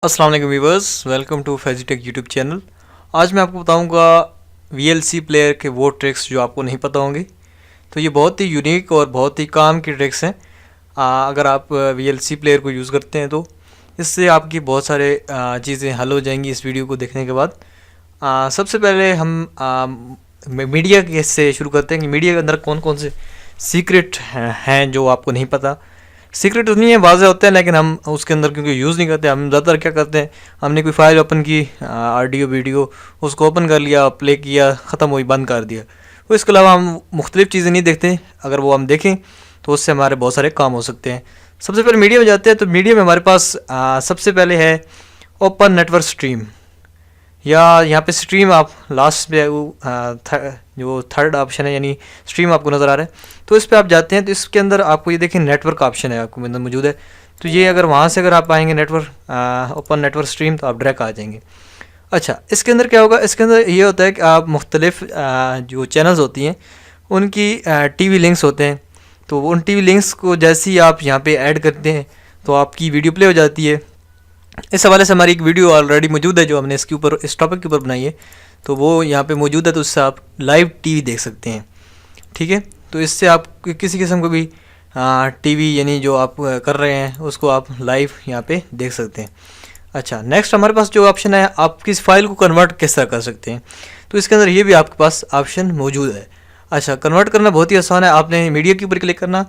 अस्सलाम वालेकुम viewers, welcome to Faizitech YouTube channel. आज मैं आपको बताऊंगा VLC प्लेयर के वो ट्रिक्स जो आपको नहीं पता होंगे। तो ये बहुत ही यूनिक और बहुत ही काम की ट्रिक्स हैं। अगर आप VLC प्लेयर को यूज़ करते हैं तो इससे आपकी बहुत सारे चीज़ें हल हो जाएंगी इस वीडियो को देखने के बाद। सबसे पहले हम मीडिया के से शुरू करते हैं कि मीडिया के अंदर कौन कौन से सीक्रेट हैं जो आपको नहीं पता। सीक्रेट तो नहीं है, वाज़े होते हैं, लेकिन हम उसके अंदर क्योंकि यूज़ नहीं करते। हम ज़्यादातर क्या करते हैं, हमने कोई फाइल ओपन की, ऑडियो वीडियो उसको ओपन कर लिया, प्ले किया, ख़त्म हुई, बंद कर दिया। तो इसके अलावा हम मुख्तलिफ़ चीज़ें नहीं देखते। अगर वो हम देखें तो उससे हमारे बहुत सारे काम हो सकते हैं। सबसे पहले मीडिया में जाते हैं। तो मीडिया में हमारे पास सबसे पहले है ओपन नेटवर्क स्ट्रीम, या यहाँ पे स्ट्रीम आप लास्ट पे जो थर्ड ऑप्शन है यानी स्ट्रीम आपको नज़र आ रहा है, तो इस पर आप जाते हैं। तो इसके अंदर आपको ये देखें नेटवर्क ऑप्शन है आपको अंदर मौजूद है। तो ये अगर वहाँ से अगर आप आएंगे नेटवर्क ओपन नेटवर्क स्ट्रीम, तो आप डायरेक्ट आ जाएंगे। अच्छा, इसके अंदर क्या होगा, इसके अंदर ये होता है कि आप मुख्तलिफ जो चैनल्स होती हैं उनकी TV लिंक्स होते हैं। तो उन TV लिंक्स को जैसे ही आप यहाँ पे ऐड करते हैं तो आपकी वीडियो प्ले हो जाती है। इस हवाले से हमारी एक वीडियो ऑलरेडी मौजूद है जो हमने इसके ऊपर इस टॉपिक के ऊपर बनाई है, तो वो यहाँ पे मौजूद है। तो उससे आप लाइव TV देख सकते हैं, ठीक है। तो इससे आप किसी किस्म को भी TV यानी जो आप कर रहे हैं उसको आप लाइव यहाँ पे देख सकते हैं। अच्छा, नेक्स्ट हमारे पास जो ऑप्शन है, आप किस फाइल को कन्वर्ट किस तरह कर सकते हैं, तो इसके अंदर ये भी आपके पास ऑप्शन मौजूद है। अच्छा, कन्वर्ट करना बहुत ही आसान है। आपने मीडिया के ऊपर क्लिक करना,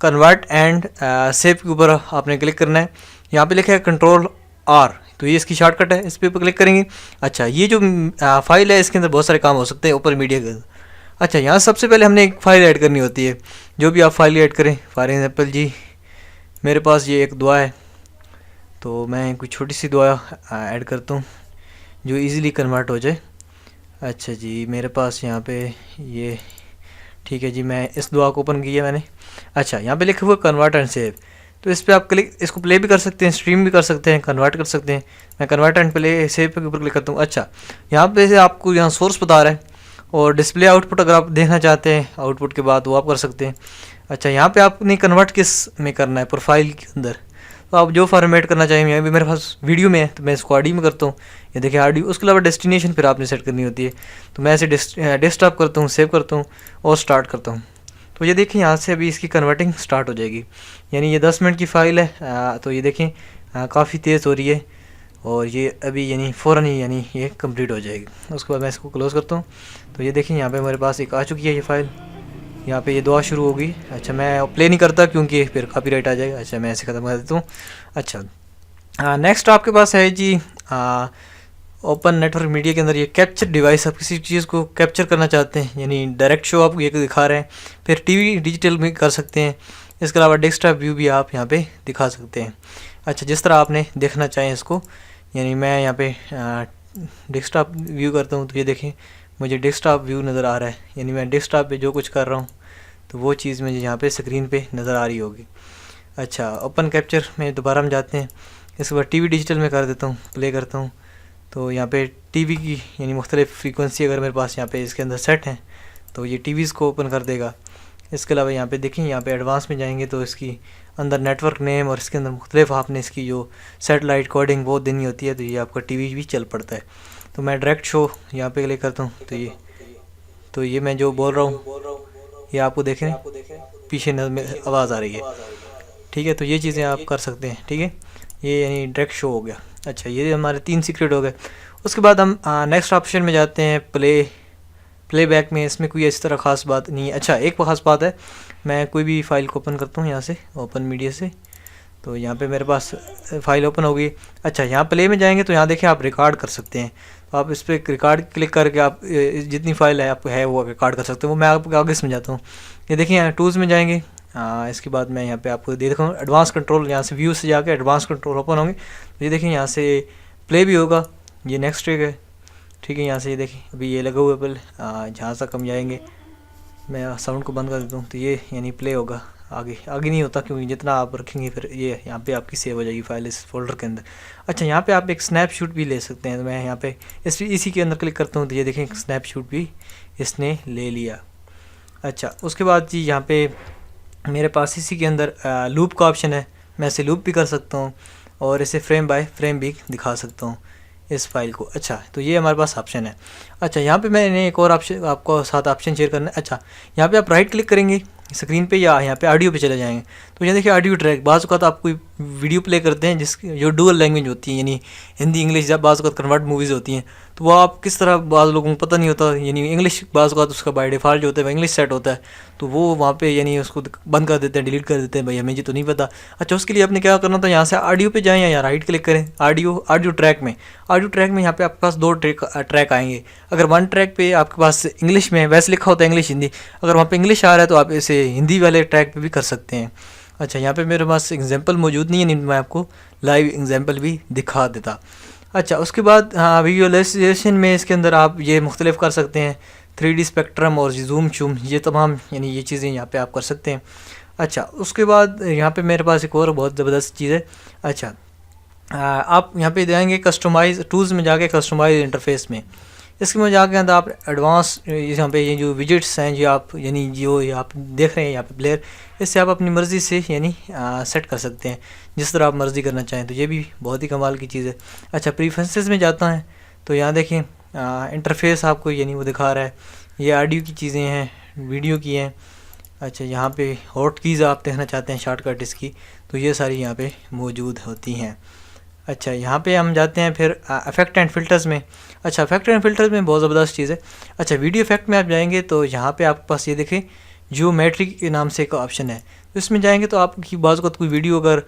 कन्वर्ट एंड सेव के ऊपर आपने क्लिक करना है। यहाँ पे लिखा है Ctrl+R, तो ये इसकी शॉर्टकट है, इस पर क्लिक करेंगे। अच्छा, ये जो फाइल है इसके अंदर बहुत सारे काम हो सकते हैं ऊपर मीडिया के अंदर। अच्छा, यहाँ सबसे पहले हमने एक फ़ाइल ऐड करनी होती है। जो भी आप फाइल ऐड करें, फॉर एग्जाम्पल जी मेरे पास ये एक दुआ है, तो मैं कोई छोटी सी दुआ ऐड करता हूँ जो इजीली कन्वर्ट हो जाए। अच्छा जी, मेरे पास यहाँ पे ये ठीक है जी, मैं इस दुआ को ओपन किया मैंने। अच्छा, यहाँ पे लिखा हुआ कन्वर्ट एंड सेव, तो इस पर आप क्लिक, इसको प्ले भी कर सकते हैं, स्ट्रीम भी कर सकते हैं, कन्वर्ट कर सकते हैं। मैं कन्वर्ट एंड प्ले सेव के ऊपर क्लिक करता हूँ। अच्छा, यहाँ पे से आपको यहाँ सोर्स बता रहा है, और डिस्प्ले आउटपुट अगर आप देखना चाहते हैं आउटपुट के बाद वो आप कर सकते हैं। अच्छा, यहाँ पे आपने कन्वर्ट किस में करना है, प्रोफाइल के अंदर, तो आप जो फॉर्मेट करना चाहिए। यहाँ भी मेरे पास वीडियो में है तो मैं इसको ऑडियो में करता हूँ, ये देखिए ऑडियो। उसके अलावा डेस्टिनेशन फिर आपने सेट करनी होती है, तो मैं ऐसे डेस्कटॉप करता हूँ, सेव करता हूँ और स्टार्ट करता हूँ। तो ये देखिए यहाँ से अभी इसकी कन्वर्टिंग स्टार्ट हो जाएगी, यानी ये 10 मिनट की फ़ाइल है। तो ये देखें काफ़ी तेज़ हो रही है, और ये अभी यानी फ़ौरन ही यानी ये कंप्लीट हो जाएगी। उसके बाद मैं इसको क्लोज़ करता हूँ। तो ये देखें यहाँ पे मेरे पास एक आ चुकी है ये फ़ाइल, यहाँ पे ये दुआ शुरू होगी। अच्छा, मैं प्ले नहीं करता क्योंकि फिर कॉपीराइट आ जाएगा। अच्छा, मैं ऐसे ख़त्म कर देता हूँ। अच्छा, नेक्स्ट आपके पास है जी ओपन नेटवर्क मीडिया के अंदर ये कैप्चर डिवाइस। आप किसी चीज़ को कैप्चर करना चाहते हैं, यानी डायरेक्ट शो आपको ये दिखा रहे हैं, फिर TV डिजिटल में कर सकते हैं। इसके अलावा डेस्कटॉप व्यू भी आप यहाँ पे दिखा सकते हैं। अच्छा, जिस तरह आपने देखना चाहें इसको, यानी मैं यहाँ पे डेस्कटॉप व्यू करता हूँ, तो ये देखें मुझे डेस्कटॉप व्यू नज़र आ रहा है, यानी मैं डेस्कटॉप पे जो कुछ कर रहा हूँ तो वो चीज़ मुझे यहाँ पे स्क्रीन पे नज़र आ रही होगी। अच्छा, ओपन कैप्चर में दोबारा हम जाते हैं। इसके बाद TV डिजिटल में कर देता हूँ, प्ले करता हूँ। तो यहाँ पे TV की यानी मुख्तलिफ़ फ्रीक्वेंसी अगर मेरे पास यहाँ पे इसके अंदर सेट हैं तो ये TVs को ओपन कर देगा। इसके अलावा यहाँ पे देखें, यहाँ पे एडवांस में जाएंगे तो इसकी अंदर नेटवर्क नेम और इसके अंदर मुख्तलिफ आपने इसकी जो सेटेलाइट कोडिंग वो देनी होती है, तो ये आपका TV भी चल पड़ता है। तो मैं डायरेक्ट शो यहाँ पे क्लिक करता हूँ, तो ये मैं जो बोल रहा हूँ ये आपको देखें पीछे आवाज़ आ रही है, ठीक है। तो ये चीज़ें आप कर सकते हैं, ठीक है। ये यानी डायरेक्ट शो हो गया। अच्छा, ये हमारे 3 सीक्रेट हो गए। उसके बाद हम नेक्स्ट ऑप्शन में जाते हैं, प्लेबैक में। इसमें कोई इस तरह ख़ास बात नहीं है। अच्छा, एक ख़ास बात है, मैं कोई भी फ़ाइल को ओपन करता हूँ यहाँ से ओपन मीडिया से, तो यहाँ पे मेरे पास फ़ाइल ओपन हो गई। अच्छा, यहाँ प्ले में जाएंगे तो यहाँ देखें आप रिकॉर्ड कर सकते हैं। तो आप इस पर रिकॉर्ड क्लिक करके आप जितनी फ़ाइल है आपको है वो रिकॉर्ड कर सकते हैं। वो मैं आपको आगे समझाता हूँ। ये देखिए यहाँ टूल्स में जाएंगे। इसके बाद मैं यहाँ पे आपको दे देखूँ एडवांस कंट्रोल, यहाँ से व्यू से जाके एडवांस कंट्रोल ओपन होंगे। तो ये देखिए यहाँ से प्ले भी होगा, ये नेक्स्ट ट्रिक है, ठीक है। यहाँ से ये देखिए अभी ये लगा हुआ है पहले, जहाँ तक हम जाएंगे मैं साउंड को बंद कर देता हूँ, तो ये यानी प्ले होगा। आगे नहीं होता क्योंकि जितना आप रखेंगे फिर ये यहाँ पे आपकी सेव हो जाएगी फाइल इस फोल्डर के अंदर। अच्छा, यहाँ पे आप एक स्नैपशॉट भी ले सकते हैं। तो मैं यहाँ पे इसी के अंदर क्लिक करता हूँ, तो ये देखें स्नैपशॉट भी इसने ले लिया। अच्छा, उसके बाद जी यहाँ पे मेरे पास इसी के अंदर लूप का ऑप्शन है, मैं इसे लूप भी कर सकता हूँ। और इसे फ्रेम बाय फ्रेम भी दिखा सकता हूँ इस फाइल को। अच्छा, तो ये हमारे पास ऑप्शन है। अच्छा, यहाँ पे मैंने एक और ऑप्शन आपको साथ ऑप्शन शेयर करना है। अच्छा, यहाँ पे आप राइट क्लिक करेंगे स्क्रीन पे या यहाँ पे ऑडियो पे चले जाएंगे तो ये देखिए ऑडियो ट्रैक। बाज़ औक़ात आप कोई वीडियो प्ले करते हैं जो डुअल लैंग्वेज होती है, यानी हिंदी इंग्लिश, जब बाज़ औक़ात कन्वर्ट मूवीज़ होती हैं तो वो आप किस तरह, बाज़ लोगों को पता नहीं होता, यानी इंग्लिश बाज़ औक़ात उसका बाय डिफ़ॉल्ट जो होता है वो इंग्लिश सेट होता है, तो वो वहाँ पे यानी उसको बंद कर देते हैं, डिलीट कर देते हैं, भाई हमें ये तो नहीं पता। अच्छा, उसके लिए आपने क्या करना था, यहाँ से ऑडियो पे जाएँ या यहाँ राइट क्लिक करें ऑडियो ट्रैक में। ऑडियो ट्रैक में यहाँ पे आपके पास 2 ट्रैक आएंगे। अगर वन ट्रैक पे आपके पास इंग्लिश में वैसे लिखा होता है इंग्लिश हिंदी, अगर वहाँ पे इंग्लिश आ रहा है तो आप इसे हिंदी वाले ट्रैक पे भी कर सकते हैं। अच्छा, यहाँ पे मेरे पास एग्जांपल मौजूद नहीं है, नहीं मैं आपको लाइव एग्जांपल भी दिखा देता। अच्छा, उसके बाद विजुअलाइजेशन में इसके अंदर आप ये मुख्तलिफ कर सकते हैं, 3D स्पेक्ट्रम और जूम शूम, ये तमाम यानी ये चीज़ें यहाँ पे आप कर सकते हैं। अच्छा, उसके बाद यहाँ पे मेरे पास एक और बहुत ज़बरदस्त चीज़ है। अच्छा, आप यहाँ पे जाएंगे कस्टमाइज़ टूल्स में जाके कस्टमाइज़ इंटरफेस में, इसके में जाके अंदर आप एडवांस यहाँ पे ये जो विजेट्स हैं जो आप यानी जो आप देख रहे हैं यहाँ पे प्लेयर, इससे आप अपनी मर्ज़ी से यानी सेट कर सकते हैं जिस तरह आप मर्ज़ी करना चाहें, तो ये भी बहुत ही कमाल की चीज़ है। अच्छा, प्रीफरेंसेस में जाता है तो यहाँ देखें इंटरफेस आपको यानी वो दिखा रहा है, ये ऑडियो की चीज़ें हैं, वीडियो की हैं। अच्छा, यहाँ पे हॉट कीज़ आप देखना चाहते हैं शॉर्टकट इसकी, तो ये सारी यहाँ पे मौजूद होती हैं। अच्छा, यहाँ पे हम जाते हैं फिर इफेक्ट एंड फ़िल्टर्स में। अच्छा, इफेक्ट एंड फ़िल्टर्स में बहुत ज़बरदस्त चीज़ है। अच्छा, वीडियो इफेक्ट में आप जाएंगे तो यहाँ पे आपके पास ये देखें जियोमेट्री के नाम से एक ऑप्शन है, तो इसमें जाएंगे तो आपकी बाज़ को कोई वीडियो अगर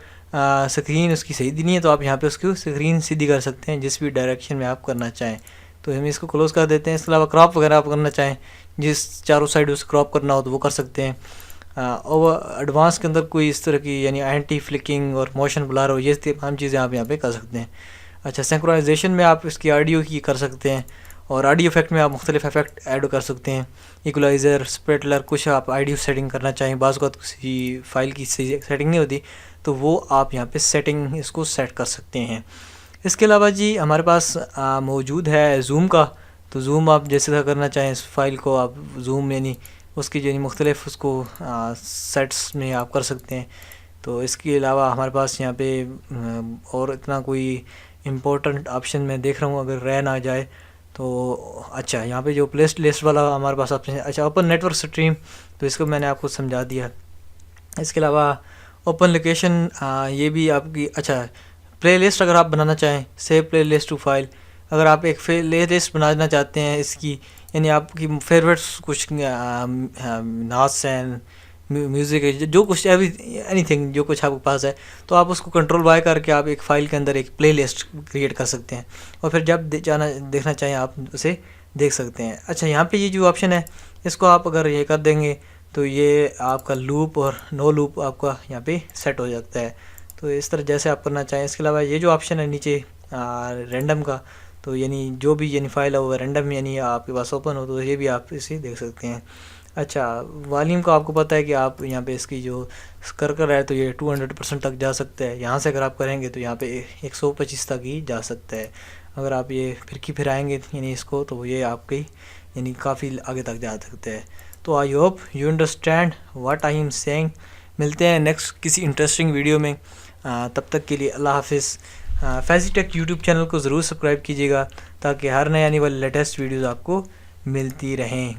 स्क्रीन उसकी सही नहीं है तो आप यहाँ पे उसकी स्क्रीन सीधी कर सकते हैं जिस भी डायरेक्शन में आप करना चाहें। तो हम इसको क्लोज़ कर देते हैं। इसके अलावा क्रॉप वगैरह आप करना चाहें, जिस चारों साइड उसे क्रॉप करना हो तो वो कर सकते हैं। और एडवांस के अंदर कोई इस तरह की यानी एंटी फ्लिकिंग और मोशन ब्लर हो, ये तमाम चीज़ें आप यहाँ पे कर सकते हैं। अच्छा, सिंक्रोनाइजेशन में आप इसकी ऑडियो की कर सकते हैं और ऑडियो इफेक्ट में आप मुख्तलिफ इफेक्ट ऐड कर सकते हैं, इक्वलाइज़र, स्प्लिटर, कुछ आप ऑडियो सेटिंग करना चाहें, बाज़ को किसी फाइल की सही सेटिंग नहीं होती तो वो आप यहाँ पे सेटिंग इसको सेट कर सकते हैं। इसके अलावा जी हमारे पास मौजूद है जूम का, तो जूम आप जैसे तरह करना चाहें इस फाइल को आप जूम यानी उसकी यानी मुख्तलिफ उसको सेट्स में आप कर सकते हैं। तो इसके अलावा हमारे पास यहाँ पे और इतना कोई इम्पोर्टेंट ऑप्शन मैं देख रहा हूँ अगर रह ना जाए तो। अच्छा, यहाँ पे जो प्लेलिस्ट लिस्ट वाला हमारे पास ऑप्शन है। अच्छा, ओपन नेटवर्क स्ट्रीम, तो इसको मैंने आपको समझा दिया। इसके अलावा ओपन लोकेशन, ये भी आपकी। अच्छा, प्लेलिस्ट अगर आप बनाना चाहें, सेव प्लेलिस्ट टू फाइल, अगर आप एक प्लेलिस्ट बनाना चाहते हैं इसकी यानी आपकी फेवरेट्स कुछ नाच हैं, म्यूज़िक है, जो कुछ एनीथिंग जो कुछ आपके पास है, तो आप उसको कंट्रोल वाई करके आप एक फ़ाइल के अंदर एक प्लेलिस्ट क्रिएट कर सकते हैं और फिर जब देखना चाहें आप उसे देख सकते हैं। अच्छा, यहाँ पे ये जो ऑप्शन है इसको आप अगर ये कर देंगे तो ये आपका लूप और नो लूप आपका यहाँ पे सेट हो जाता है, तो इस तरह जैसे आप करना चाहें। इसके अलावा ये जो ऑप्शन है नीचे रैंडम का, तो यानी जो भी यानी फ़ाइल है वो रैंडम यानी आपके पास ओपन हो तो ये भी आप इसे देख सकते हैं। अच्छा, वॉल्यूम का आपको पता है कि आप यहाँ पे इसकी जो कर रहा है तो ये 200% तक जा सकता है। यहाँ से अगर आप करेंगे तो यहाँ पे 125 तक ही जा सकता है। अगर आप ये फिर आएंगे यानी इसको तो ये आपकी यानी काफ़ी आगे तक जा सकते हैं। तो I hope you understand what I am saying. मिलते हैं नेक्स्ट किसी इंटरेस्टिंग वीडियो में, तब तक के लिए अल्लाह हाफिज़। फैजीटेक यूट्यूब चैनल को ज़रूर सब्सक्राइब कीजिएगा ताकि हर नए आने वाली लेटेस्ट वीडियोज़ आपको मिलती रहें।